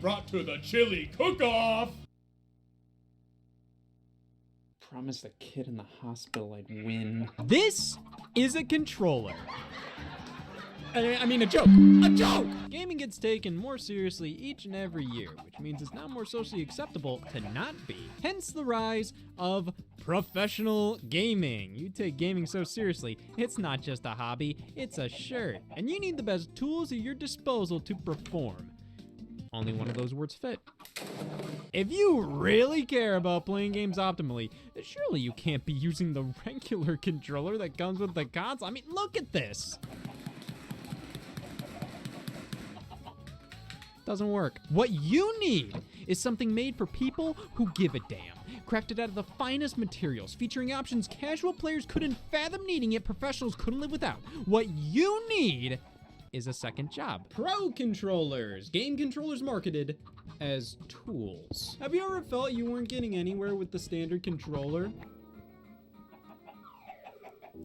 brought to the chili cook-off. Promised the kid in the hospital I'd win. This is a controller. I mean, a joke. A joke! Gaming gets taken more seriously each and every year, which means it's now more socially acceptable to not be. Hence the rise of professional gaming. You take gaming so seriously, it's not just a hobby, it's a shirt. And you need the best tools at your disposal to perform. Only one of those words fit. If you really care about playing games optimally, surely you can't be using the regular controller that comes with the console. I mean, look at this. Doesn't work. What you need is something made for people who give a damn. Crafted out of the finest materials, featuring options casual players couldn't fathom needing, yet professionals couldn't live without. What you need is a second job. Pro controllers. Game controllers marketed as tools. Have you ever felt you weren't getting anywhere with the standard controller?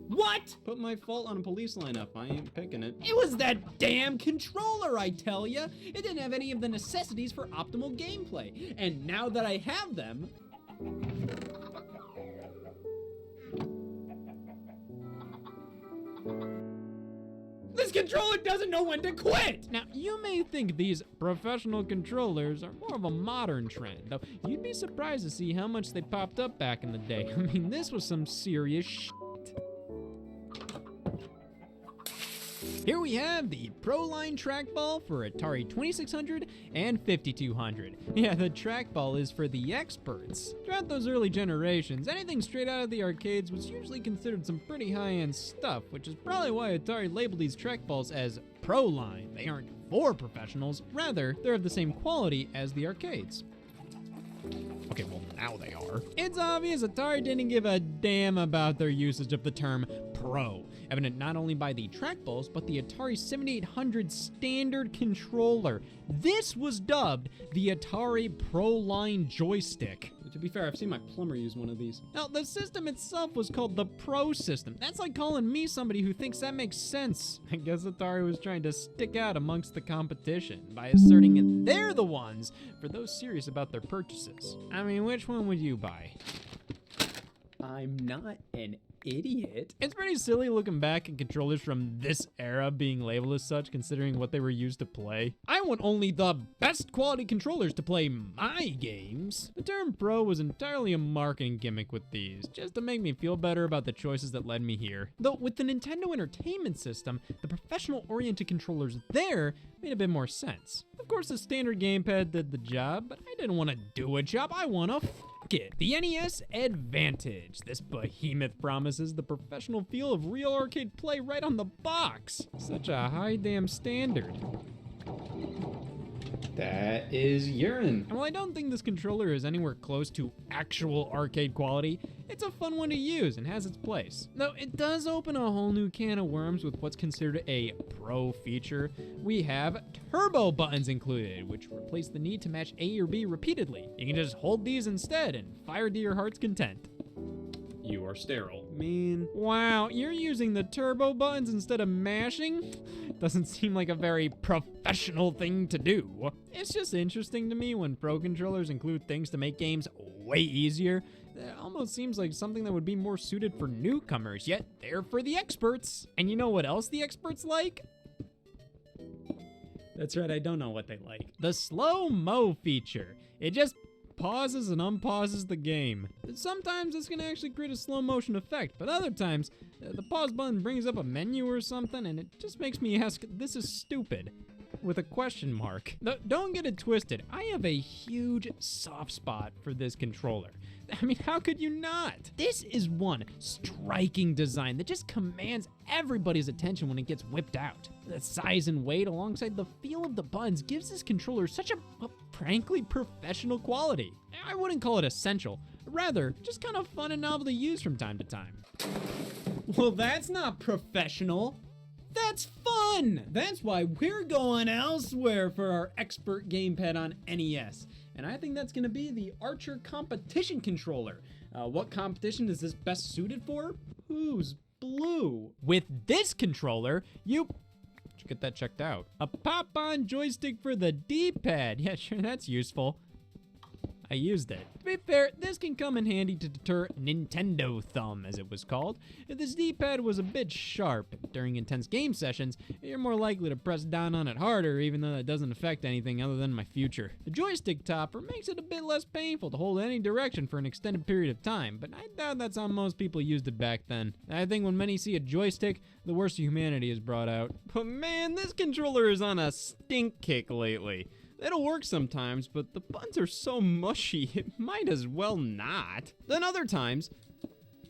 What? Put my fault on a police lineup. I ain't picking it. It was that damn controller, I tell ya. It didn't have any of the necessities for optimal gameplay. And now that I have them, this controller doesn't know when to quit! Now, you may think these professional controllers are more of a modern trend, though you'd be surprised to see how much they popped up back in the day. I mean, this was some serious shit. Here we have the ProLine trackball for Atari 2600 and 5200. Yeah, the trackball is for the experts. Throughout those early generations, anything straight out of the arcades was usually considered some pretty high-end stuff, which is probably why Atari labeled these trackballs as ProLine. They aren't for professionals, rather, they're of the same quality as the arcades. Okay, well, now they are. It's obvious Atari didn't give a damn about their usage of the term pro, evident not only by the trackballs, but the Atari 7800 standard controller. This was dubbed the Atari ProLine joystick. To be fair, I've seen my plumber use one of these. Now, the system itself was called the Pro System. That's like calling me somebody who thinks that makes sense. I guess Atari was trying to stick out amongst the competition by asserting they're the ones for those serious about their purchases. I mean, which one would you buy? I'm not an idiot. It's pretty silly looking back at controllers from this era being labeled as such, considering what they were used to play. I want only the best quality controllers to play my games. The term pro was entirely a marketing gimmick with these, just to make me feel better about the choices that led me here. Though with the Nintendo Entertainment System, the professional-oriented controllers there made a bit more sense. Of course, the standard gamepad did the job, but I didn't want to do a job, I want to it. The NES Advantage. This behemoth promises the professional feel of real arcade play right on the box. Such a high damn standard. That is urine. And while I don't think this controller is anywhere close to actual arcade quality, it's a fun one to use and has its place. Though it does open a whole new can of worms with what's considered a pro feature. We have turbo buttons included, which replace the need to match A or B repeatedly. You can just hold these instead and fire to your heart's content. You are sterile. Man, wow, you're using the turbo buttons instead of mashing? Doesn't seem like a very professional thing to do. It's just interesting to me when pro controllers include things to make games way easier. It almost seems like something that would be more suited for newcomers, yet they're for the experts. And you know what else the experts like? That's right, I don't know what they like. The slow-mo feature. It just pauses and unpauses the game. Sometimes this can actually create a slow motion effect, but other times, the pause button brings up a menu or something and it just makes me ask, this is stupid, with a question mark. Don't get it twisted, I have a huge soft spot for this controller. I mean, how could you not? This is one striking design that just commands everybody's attention when it gets whipped out. The size and weight alongside the feel of the buttons gives this controller such a frankly professional quality. I wouldn't call it essential, rather just kind of fun and novel to use from time to time. Well, that's not professional. That's fun! That's why we're going elsewhere for our expert gamepad on NES. And I think that's gonna be the Archer Competition Controller. What competition is this best suited for? Who's blue? With this controller, you should get that checked out. A pop-on joystick for the D-pad. Yeah, sure, that's useful. I used it. To be fair, this can come in handy to deter Nintendo Thumb, as it was called. If this D-pad was a bit sharp during intense game sessions, you're more likely to press down on it harder, even though that doesn't affect anything other than my future. The joystick topper makes it a bit less painful to hold any direction for an extended period of time, but I doubt that's how most people used it back then. I think when many see a joystick, the worst of humanity is brought out. But man, this controller is on a stink kick lately. It'll work sometimes, but the buttons are so mushy, it might as well not. Then other times,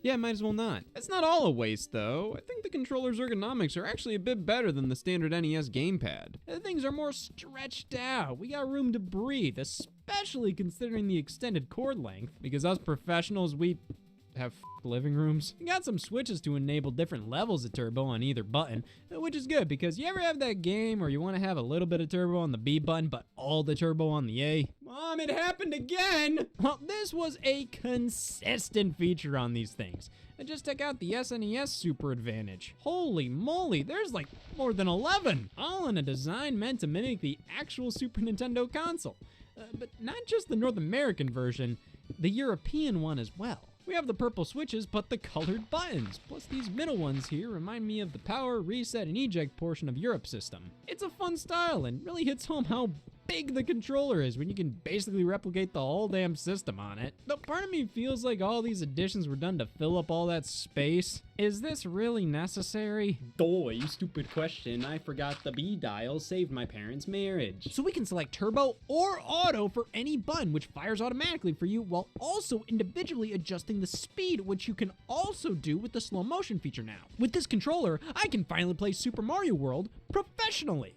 yeah, might as well not. It's not all a waste, though. I think the controller's ergonomics are actually a bit better than the standard NES gamepad. Things are more stretched out. We got room to breathe, especially considering the extended cord length, because us professionals, we have living rooms. We got some switches to enable different levels of turbo on either button, which is good because you ever have that game where you want to have a little bit of turbo on the B button but all the turbo on the A? Mom, it happened again! Well, this was a consistent feature on these things. And just check out the SNES Super Advantage. Holy moly, there's like more than 11, all in a design meant to mimic the actual Super Nintendo console. But not just the North American version, the European one as well. We have the purple switches, but the colored buttons. Plus these middle ones here remind me of the power, reset, and eject portion of Europe system. It's a fun style and really hits home how big the controller is when you can basically replicate the whole damn system on it. But part of me feels like all these additions were done to fill up all that space. Is this really necessary? Duh, you stupid question. I forgot the B dial saved my parents' marriage. So we can select turbo or auto for any button, which fires automatically for you, while also individually adjusting the speed, which you can also do with the slow motion feature now. With this controller, I can finally play Super Mario World professionally.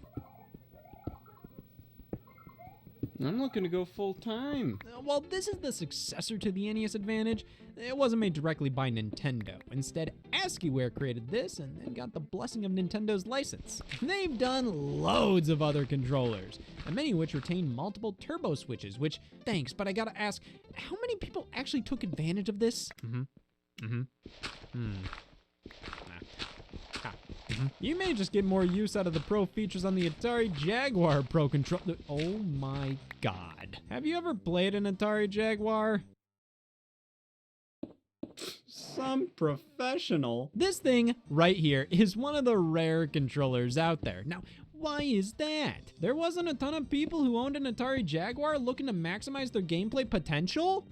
I'm looking to go full time. While this is the successor to the NES Advantage, it wasn't made directly by Nintendo. Instead, ASCIIWare created this and then got the blessing of Nintendo's license. They've done loads of other controllers, and many of which retain multiple turbo switches, which, thanks, but I gotta ask, how many people actually took advantage of this? You may just get more use out of the Pro features on the Atari Jaguar Pro controller. Oh my god. Have you ever played an Atari Jaguar? Some professional. This thing right here is one of the rare controllers out there. Now, why is that? There wasn't a ton of people who owned an Atari Jaguar looking to maximize their gameplay potential?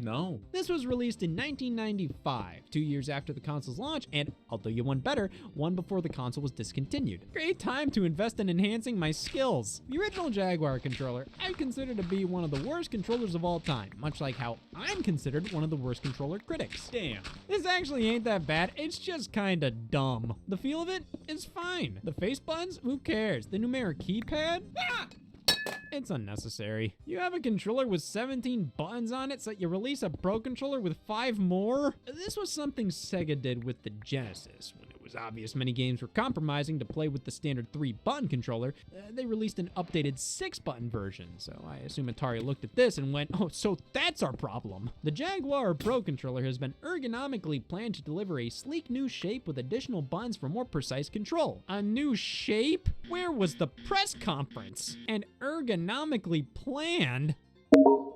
No. This was released in 1995, 2 years after the console's launch, and I'll do you one better, one before the console was discontinued. Great time to invest in enhancing my skills. The original Jaguar controller I consider to be one of the worst controllers of all time, much like how I'm considered one of the worst controller critics. Damn. This actually ain't that bad, it's just kinda dumb. The feel of it is fine. The face buttons, who cares? The numeric keypad? It's unnecessary. You have a controller with 17 buttons on it, so you release a Pro controller with 5 more? This was something Sega did with the Genesis. When it was obvious many games were compromising to play with the standard 3-button controller, they released an updated 6-button version, so I assume Atari looked at this and went, oh, so that's our problem. The Jaguar Pro controller has been ergonomically planned to deliver a sleek new shape with additional buttons for more precise control. A new shape? Where was the press conference? And ergonomically planned?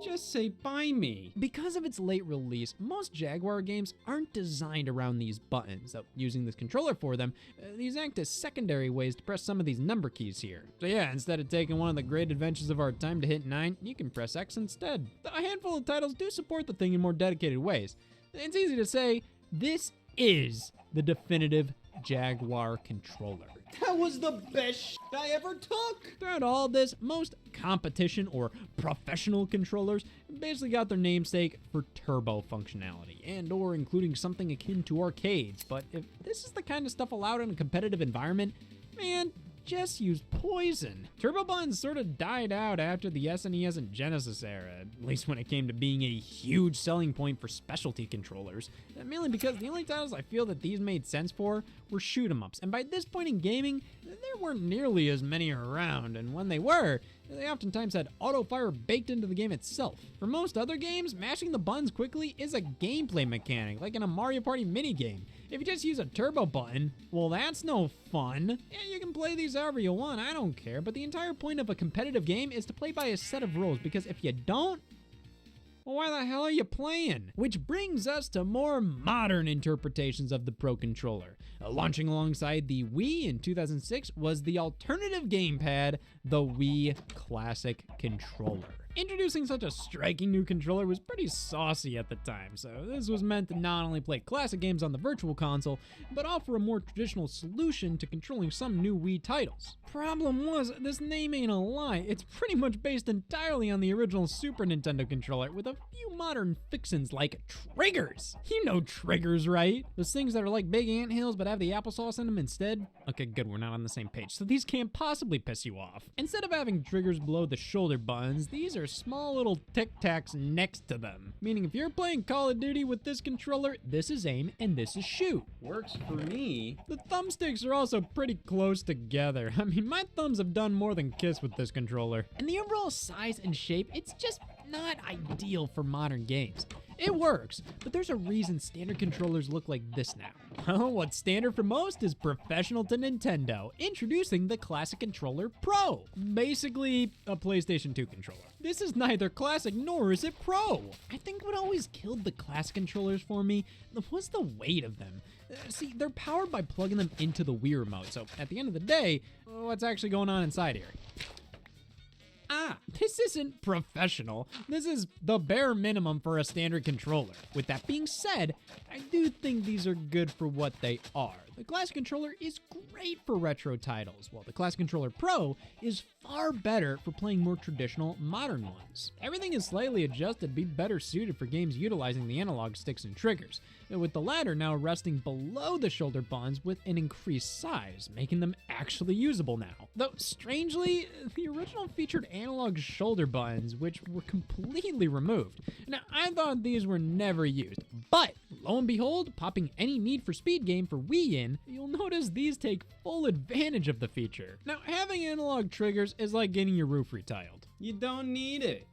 Just say buy me. Because of its late release, most Jaguar games aren't designed around these buttons, so using this controller for them, these act as secondary ways to press some of these number keys here. So yeah, instead of taking one of the great adventures of our time to hit 9, you can press X instead. A handful of titles do support the thing in more dedicated ways. It's easy to say, this is the definitive Jaguar controller. That was the best shit I ever took. Throughout all this, most competition or professional controllers basically got their namesake for turbo functionality and or including something akin to arcades. But if this is the kind of stuff allowed in a competitive environment, man, just use poison. Turbo buttons sort of died out after the SNES and Genesis era, at least when it came to being a huge selling point for specialty controllers, mainly because the only titles I feel that these made sense for were shoot 'em ups, and by this point in gaming, there weren't nearly as many around, and when they were, they oftentimes had auto-fire baked into the game itself. For most other games, mashing the buttons quickly is a gameplay mechanic, like in a Mario Party minigame. If you just use a turbo button, well, that's no fun. Yeah, you can play these however you want, I don't care, but the entire point of a competitive game is to play by a set of rules, because if you don't, well, why the hell are you playing? Which brings us to more modern interpretations of the Pro Controller. Launching alongside the Wii in 2006 was the alternative gamepad, the Wii Classic Controller. Introducing such a striking new controller was pretty saucy at the time, so this was meant to not only play classic games on the Virtual Console, but offer a more traditional solution to controlling some new Wii titles. Problem was, this name ain't a lie, it's pretty much based entirely on the original Super Nintendo controller, with a few modern fixins like triggers. You know triggers, right? Those things that are like big anthills but have the applesauce in them instead? Okay, good, we're not on the same page, so these can't possibly piss you off. Instead of having triggers below the shoulder buttons, these are small little tic-tacs next to them. Meaning if you're playing Call of Duty with this controller, this is aim and this is shoot. Works for me. The thumbsticks are also pretty close together. I mean, my thumbs have done more than kiss with this controller. And the overall size and shape, it's just not ideal for modern games. It works, but there's a reason standard controllers look like this now. Well, what's standard for most is professional to Nintendo, introducing the Classic Controller Pro. Basically, a PlayStation 2 controller. This is neither classic nor is it pro. I think what always killed the classic controllers for me was the weight of them. See, they're powered by plugging them into the Wii remote, so at the end of the day, what's actually going on inside here? This isn't professional. This is the bare minimum for a standard controller. With that being said, I do think these are good for what they are. The Classic Controller is great for retro titles, while the Classic Controller Pro is far better for playing more traditional, modern ones. Everything is slightly adjusted to be better suited for games utilizing the analog sticks and triggers, with the latter now resting below the shoulder buttons with an increased size, making them actually usable now. Though, strangely, the original featured analog shoulder buttons, which were completely removed. Now, I thought these were never used, but lo and behold, popping any Need for Speed game for Wii in, you'll notice these take full advantage of the feature. Now, having analog triggers is like getting your roof retiled. You don't need it.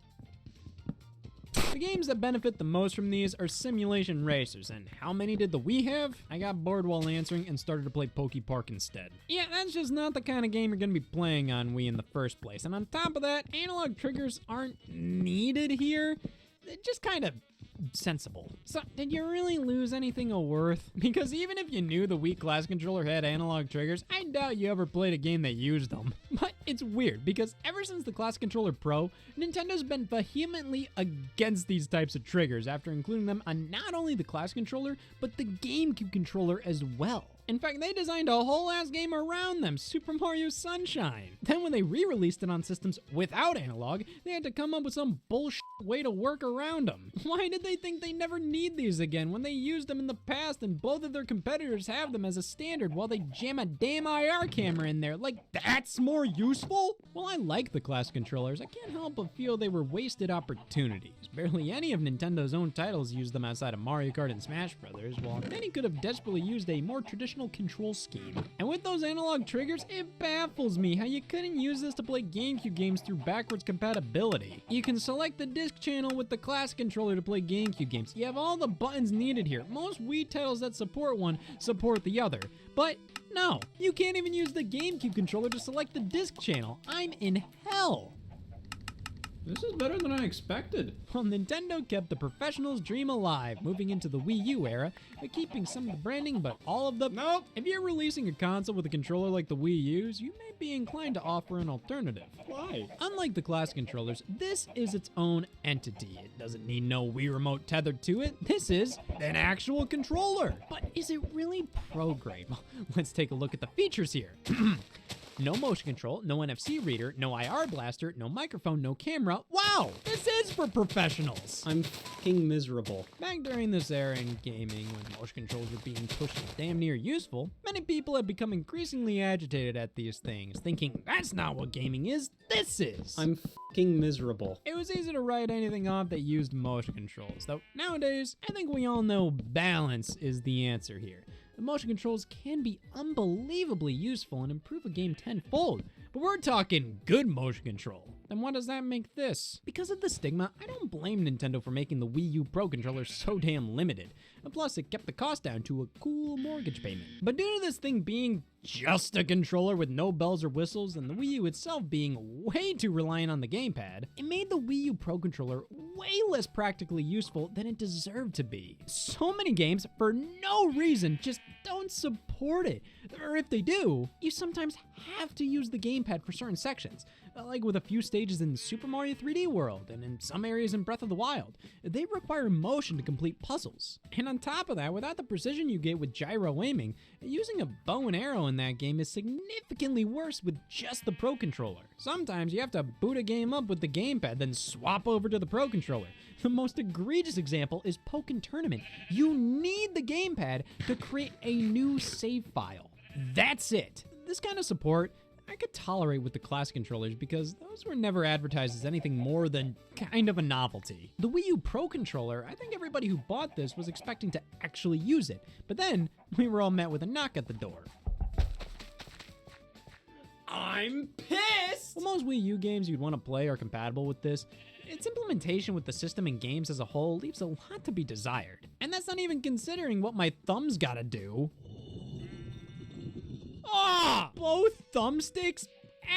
The games that benefit the most from these are simulation racers, and how many did the Wii have? I got bored while answering and started to play Poke Park instead. Yeah, that's just not the kind of game you're gonna be playing on Wii in the first place, and on top of that, analog triggers aren't needed here. They're just kind of sensible. So, did you really lose anything of worth? Because even if you knew the Wii Classic Controller had analog triggers, I doubt you ever played a game that used them. But it's weird, because ever since the Classic Controller Pro, Nintendo's been vehemently against these types of triggers after including them on not only the Classic Controller, but the GameCube controller as well. In fact, they designed a whole ass game around them, Super Mario Sunshine. Then when they re-released it on systems without analog, they had to come up with some bullshit way to work around them. Why did they think they never need these again when they used them in the past and both of their competitors have them as a standard while they jam a damn IR camera in there? Like, that's more useful? Well, I like the Classic controllers. I can't help but feel they were wasted opportunities. Barely any of Nintendo's own titles used them outside of Mario Kart and Smash Brothers, while many could have desperately used a more traditional control scheme. And with those analog triggers, it baffles me how you couldn't use this to play GameCube games through backwards compatibility. You can select the disc channel with the Classic controller to play GameCube games. You have all the buttons needed here. Most Wii titles that support one support the other. But no, you can't even use the GameCube controller to select the disc channel. I'm in hell. This is better than I expected. Well, Nintendo kept the professional's dream alive, moving into the Wii U era, but keeping some of the branding, but all of the... Nope! If you're releasing a console with a controller like the Wii U's, you may be inclined to offer an alternative. Why? Unlike the Classic controllers, this is its own entity. It doesn't need no Wii remote tethered to it. This is an actual controller. But is it really pro-grade? Well, let's take a look at the features here. No motion control, no NFC reader, no IR blaster, no microphone, no camera. Wow, this is for professionals. I'm fucking miserable. Back during this era in gaming, when motion controls were being pushed as damn near useful, many people have become increasingly agitated at these things, thinking that's not what gaming is, this is. I'm fucking miserable. It was easy to write anything off that used motion controls, though nowadays, I think we all know balance is the answer here. the motion controls can be unbelievably useful and improve a game tenfold. But we're talking good motion control. Then what does that make this? Because of the stigma, I don't blame Nintendo for making the Wii U Pro Controller so damn limited. And plus, it kept the cost down to a cool mortgage payment. But due to this thing being just a controller with no bells or whistles, and the Wii U itself being way too reliant on the gamepad, it made the Wii U Pro Controller way less practically useful than it deserved to be. So many games, for no reason, just don't support it. Or if they do, you sometimes have to use the gamepad for certain sections, like with a few stages in Super Mario 3D World and in some areas in Breath of the Wild. They require motion to complete puzzles. And on top of that, without the precision you get with gyro aiming, using a bow and arrow in that game is significantly worse with just the Pro Controller. Sometimes you have to boot a game up with the gamepad, then swap over to the Pro Controller. The most egregious example is Pokken Tournament. You need the gamepad to create a new save file. That's it. This kind of support I could tolerate with the classic controllers because those were never advertised as anything more than kind of a novelty. The Wii U Pro Controller, I think everybody who bought this was expecting to actually use it, but then we were all met with a knock at the door. I'm pissed! Well, most Wii U games you'd want to play are compatible with this. Its implementation with the system and games as a whole leaves a lot to be desired. And that's not even considering what my thumbs gotta do. Ah! Both thumbsticks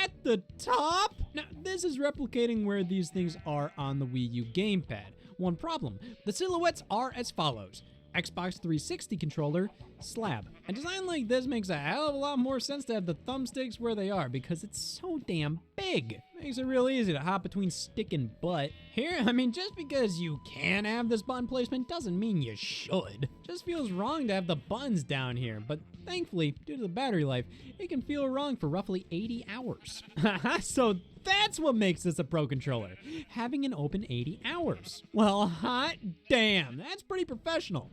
at the top? Now, this is replicating where these things are on the Wii U gamepad. One problem, the silhouettes are as follows. Xbox 360 controller, slab. A design like this makes a hell of a lot more sense to have the thumbsticks where they are because it's so damn big. Makes it real easy to hop between stick and butt. Here, I mean, just because you can have this button placement doesn't mean you should. Just feels wrong to have the buttons down here, but thankfully, due to the battery life, it can feel wrong for roughly 80 hours. So that's what makes this a Pro Controller, having an open 80 hours. Well, hot damn, that's pretty professional.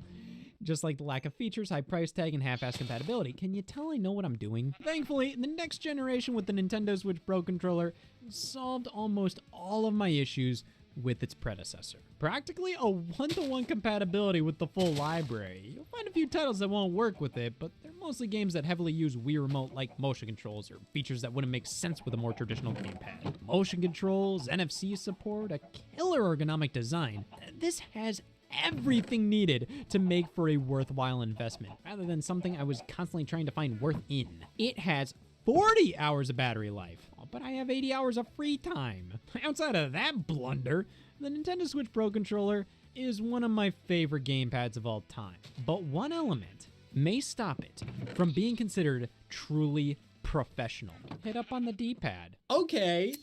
Just like the lack of features, high price tag, and half-ass compatibility. Can you tell I know what I'm doing? Thankfully, the next generation with the Nintendo Switch Pro Controller solved almost all of my issues with its predecessor. Practically a one-to-one compatibility with the full library. You'll find a few titles that won't work with it, but they're mostly games that heavily use Wii Remote-like motion controls or features that wouldn't make sense with a more traditional gamepad. Motion controls, NFC support, a killer ergonomic design. This has everything needed to make for a worthwhile investment, rather than something I was constantly trying to find worth in. It has 40 hours of battery life, but I have 80 hours of free time. Outside of that blunder, the Nintendo Switch Pro Controller is one of my favorite gamepads of all time. But one element may stop it from being considered truly professional. Hit up on the D-pad. Okay.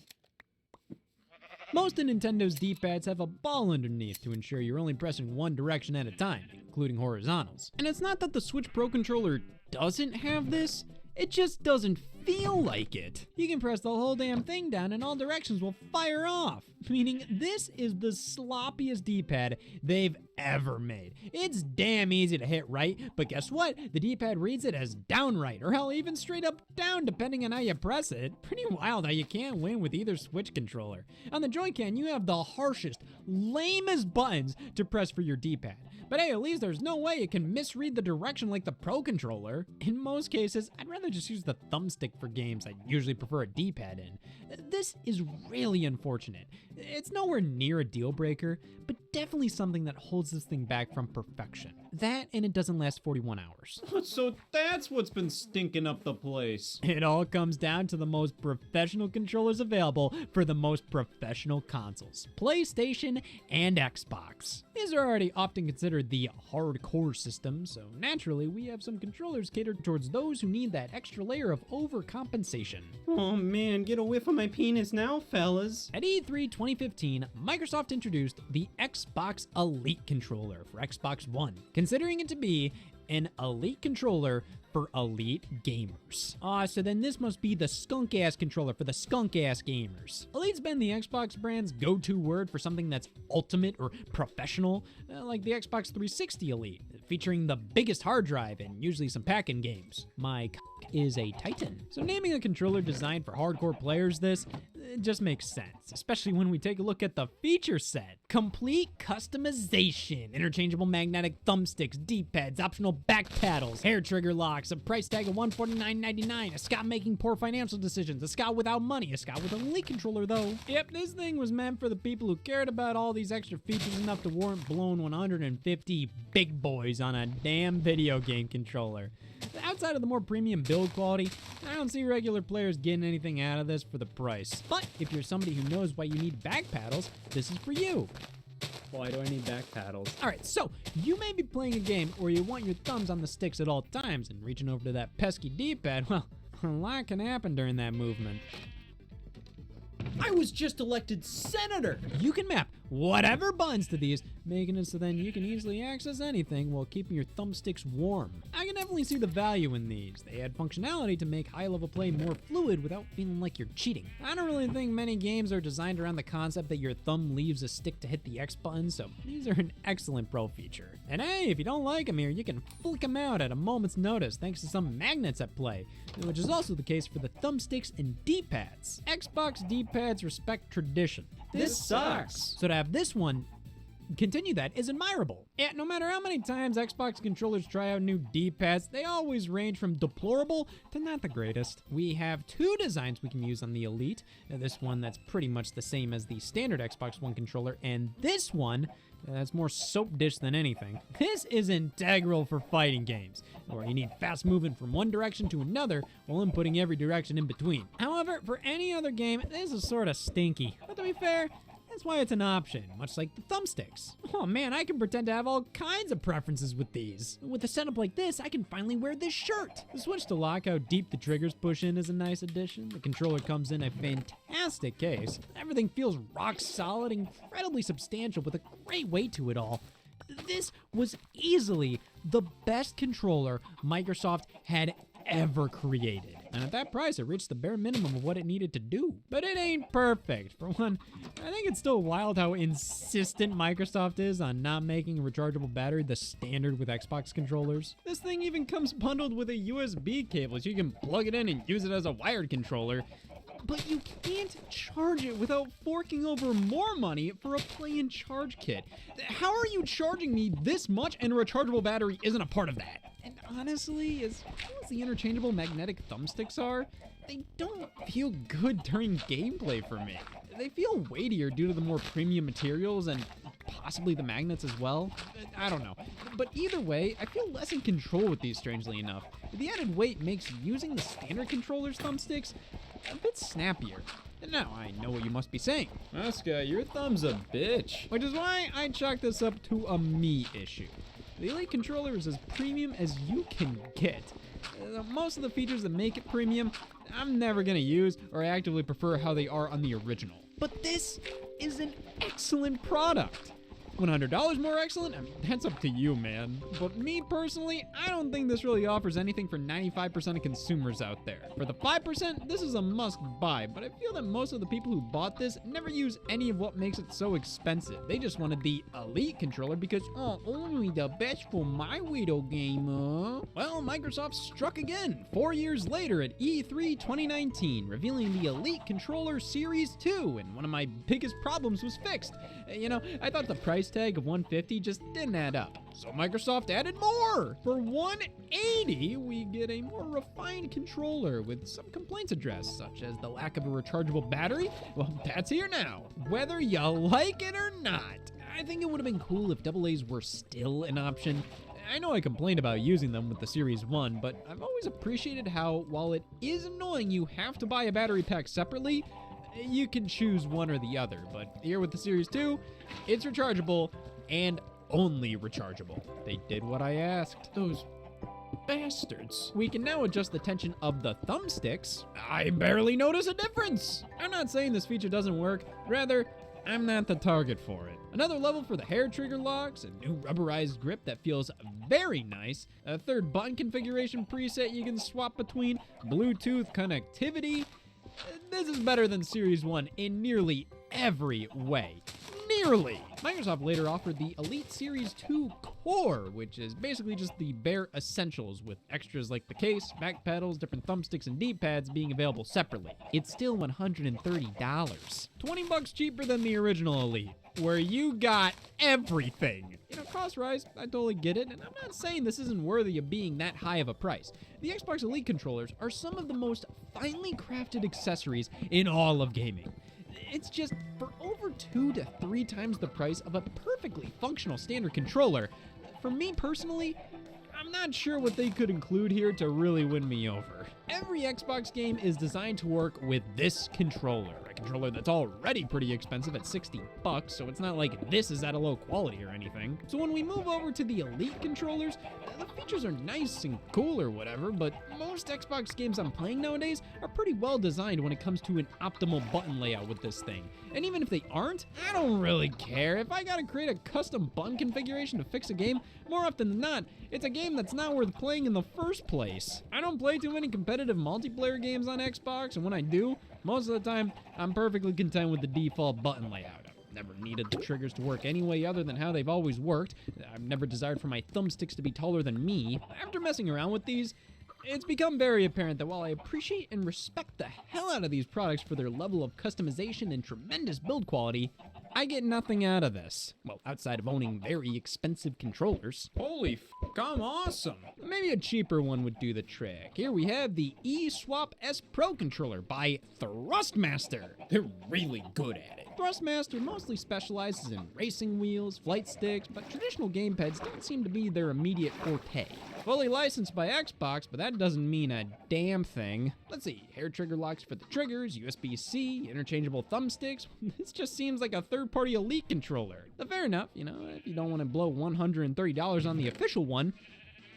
Most of Nintendo's D-pads have a ball underneath to ensure you're only pressing one direction at a time, including horizontals. And it's not that the Switch Pro Controller doesn't have this, it just doesn't feel like it. You can press the whole damn thing down and all directions will fire off. Meaning this is the sloppiest D-pad they've ever made. It's damn easy to hit right, but guess what? The D-pad reads it as down right, or hell, even straight up down depending on how you press it. Pretty wild how you can't win with either Switch controller. On the Joy-Con, you have the harshest, lamest buttons to press for your D-pad. But hey, at least there's no way it can misread the direction like the Pro Controller. In most cases, I'd rather just use the thumbstick for games I usually prefer a D-pad in. This is really unfortunate. It's nowhere near a deal breaker, but definitely something that holds this thing back from perfection. That, and it doesn't last 41 hours. So that's what's been stinking up the place. It all comes down to the most professional controllers available for the most professional consoles, PlayStation and Xbox. These are already often considered the hardcore system, so naturally we have some controllers catered towards those who need that extra layer of overcompensation. Oh man, get a whiff of my penis now, fellas. At E3 2015, Microsoft introduced the Xbox Elite controller for Xbox One, considering it to be an elite controller for elite gamers. So then this must be the skunk-ass controller for the skunk-ass gamers. Elite's been the Xbox brand's go-to word for something that's ultimate or professional, like the Xbox 360 Elite, featuring the biggest hard drive and usually some pack-in games. My is a Titan. So naming a controller designed for hardcore players this It just makes sense, especially when we take a look at the feature set. Complete customization, interchangeable magnetic thumbsticks, D-pads, optional back paddles, hair trigger locks, a price tag of $149.99, a Scott making poor financial decisions, a Scott without money, a Scott with an Elite controller though. Yep, this thing was meant for the people who cared about all these extra features enough to warrant blowing 150 big boys on a damn video game controller. Outside of the more premium build quality, I don't see regular players getting anything out of this for the price. But if you're somebody who knows why you need back paddles, this is for you. Why do I need back paddles? Alright, so you may be playing a game where you want your thumbs on the sticks at all times, and reaching over to that pesky D-pad, well, a lot can happen during that movement. I was just elected senator! You can map whatever buttons to these, making it so then you can easily access anything while keeping your thumbsticks warm. I can definitely see the value in these. They add functionality to make high-level play more fluid without feeling like you're cheating. I don't really think many games are designed around the concept that your thumb leaves a stick to hit the X button, so these are an excellent pro feature. And hey, if you don't like them here, you can flick them out at a moment's notice thanks to some magnets at play, which is also the case for the thumbsticks and D-pads. Xbox D-pads respect tradition. This sucks. So to have this one continue that is admirable. Yeah, no matter how many times Xbox controllers try out new D-pads, they always range from deplorable to not the greatest. We have two designs we can use on the Elite. This one that's pretty much the same as the standard Xbox One controller, and this one that's more soap dish than anything. This is integral for fighting games, where you need fast movement from one direction to another while inputting every direction in between. However, for any other game, this is sort of stinky. But to be fair, that's why it's an option, much like the thumbsticks. Oh man, I can pretend to have all kinds of preferences with these. With a setup like this, I can finally wear this shirt. The switch to lock how deep the triggers push in is a nice addition. The controller comes in a fantastic case. Everything feels rock solid, incredibly substantial, with a great weight to it all. This was easily the best controller Microsoft had ever created. And at that price, it reached the bare minimum of what it needed to do. But it ain't perfect. For one, I think it's still wild how insistent Microsoft is on not making a rechargeable battery the standard with Xbox controllers. This thing even comes bundled with a USB cable, so you can plug it in and use it as a wired controller. But you can't charge it without forking over more money for a play and charge kit. How are you charging me this much and a rechargeable battery isn't a part of that? And honestly, as cool as the interchangeable magnetic thumbsticks are, they don't feel good during gameplay for me. They feel weightier due to the more premium materials and possibly the magnets as well. I don't know. But either way, I feel less in control with these, strangely enough. The added weight makes using the standard controller's thumbsticks a bit snappier. And now I know what you must be saying. Oscar, your thumb's a bitch. Which is why I chalk this up to a me issue. The Elite controller is as premium as you can get. Most of the features that make it premium, I'm never gonna use, or I actively prefer how they are on the original. But this is an excellent product. $100 more excellent? I mean, that's up to you, man. But me personally, I don't think this really offers anything for 95% of consumers out there. For the 5%, this is a must buy, but I feel that most of the people who bought this never use any of what makes it so expensive. They just wanted the Elite controller because, oh, only the best for my widow gamer. Well, Microsoft struck again, 4 years later at E3 2019, revealing the Elite Controller Series 2, and one of my biggest problems was fixed. You know, I thought the price tag of $150 just didn't add up. So Microsoft added more. For $180, we get a more refined controller with some complaints addressed, such as the lack of a rechargeable battery. Well, that's here now, whether you like it or not. I think it would have been cool if AA's were still an option. I know I complained about using them with the Series 1, but I've always appreciated how, while it is annoying you have to buy a battery pack separately, you can choose one or the other. But here with the Series 2, it's rechargeable and only rechargeable. They did what I asked. Those bastards. We can now adjust the tension of the thumbsticks. I barely notice a difference. I'm not saying this feature doesn't work. Rather, I'm not the target for it. Another level for the hair trigger locks, a new rubberized grip that feels very nice, a third button configuration preset you can swap between, Bluetooth connectivity. This is better than Series 1 in nearly every way. Nearly! Microsoft later offered the Elite Series 2 Core, which is basically just the bare essentials with extras like the case, back pedals, different thumbsticks, and D-pads being available separately. It's still $130. 20 bucks cheaper than the original Elite, where you got everything. You know, cost-wise, I totally get it, and I'm not saying this isn't worthy of being that high of a price. The Xbox Elite controllers are some of the most finely crafted accessories in all of gaming. It's just, for over 2 to 3 times the price of a perfectly functional standard controller, for me personally, I'm not sure what they could include here to really win me over. Every Xbox game is designed to work with this controller, a controller that's already pretty expensive at 60 bucks, so it's not like this is at a low quality or anything. So when we move over to the Elite controllers, the features are nice and cool or whatever, but most Xbox games I'm playing nowadays are pretty well designed when it comes to an optimal button layout with this thing. And even if they aren't, I don't really care. If I gotta create a custom button configuration to fix a game, more often than not, it's a game that's not worth playing in the first place. I don't play too many competitive multiplayer games on Xbox, and when I do, most of the time, I'm perfectly content with the default button layout. I've never needed the triggers to work any way other than how they've always worked. I've never desired for my thumbsticks to be taller than me. After messing around with these, it's become very apparent that while I appreciate and respect the hell out of these products for their level of customization and tremendous build quality, I get nothing out of this. Well, outside of owning very expensive controllers. Holy f***, I'm awesome. Maybe a cheaper one would do the trick. Here we have the eSwap S Pro controller by Thrustmaster. They're really good at it. Thrustmaster mostly specializes in racing wheels, flight sticks, but traditional gamepads don't seem to be their immediate forte. Fully licensed by Xbox, but that doesn't mean a damn thing. Let's see, hair trigger locks for the triggers, USB-C, interchangeable thumbsticks. This just seems like a third-party Elite controller. But fair enough, you know, if you don't want to blow $130 on the official one,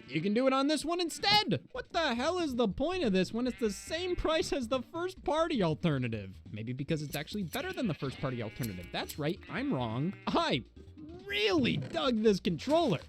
you can do it on this one instead. What the hell is the point of this when it's the same price as the first-party alternative? Maybe because it's actually better than the first-party alternative. That's right, I'm wrong. I really dug this controller.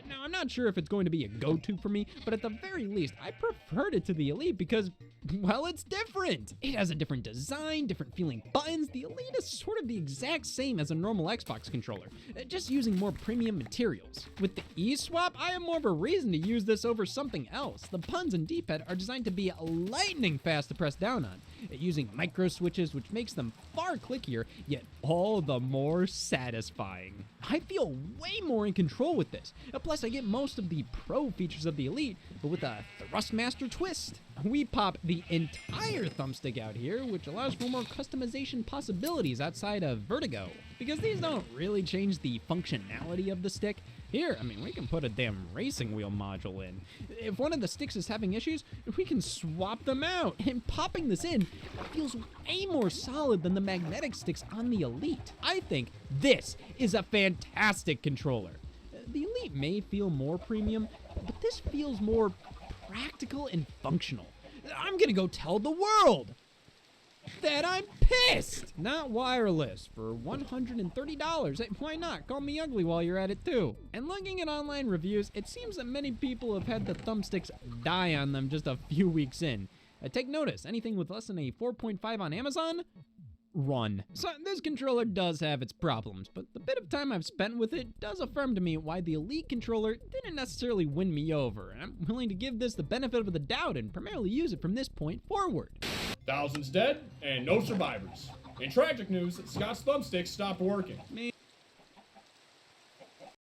Now, I'm not sure if it's going to be a go-to for me, but at the very least, I preferred it to the Elite because, well, it's different. It has a different design, different feeling buttons. The Elite is sort of the exact same as a normal Xbox controller, just using more premium materials. With the eSwap, I have more of a reason to use this over something else. The buttons and D-pad are designed to be lightning fast to press down on, using micro switches, which makes them far clickier, yet all the more satisfying. I feel way more in control with this. Plus, I get most of the pro features of the Elite, but with a Thrustmaster twist. We pop the entire thumbstick out here, which allows for more customization possibilities outside of Vertigo. Because these don't really change the functionality of the stick. Here, I mean, we can put a damn racing wheel module in. If one of the sticks is having issues, we can swap them out. And popping this in feels way more solid than the magnetic sticks on the Elite. I think this is a fantastic controller. The Elite may feel more premium, but this feels more practical and functional. I'm gonna go tell the world that I'm pissed! Not wireless for $130. Hey, why not? Call me ugly while you're at it too. And looking at online reviews, it seems that many people have had the thumbsticks die on them just a few weeks in. Take notice, anything with less than a 4.5 on Amazon? Run. So this controller does have its problems, but the bit of time I've spent with it does affirm to me why the Elite controller didn't necessarily win me over, and I'm willing to give this the benefit of the doubt and primarily use it from this point forward. Thousands dead and no survivors. In tragic news, Scott's thumbsticks stopped working.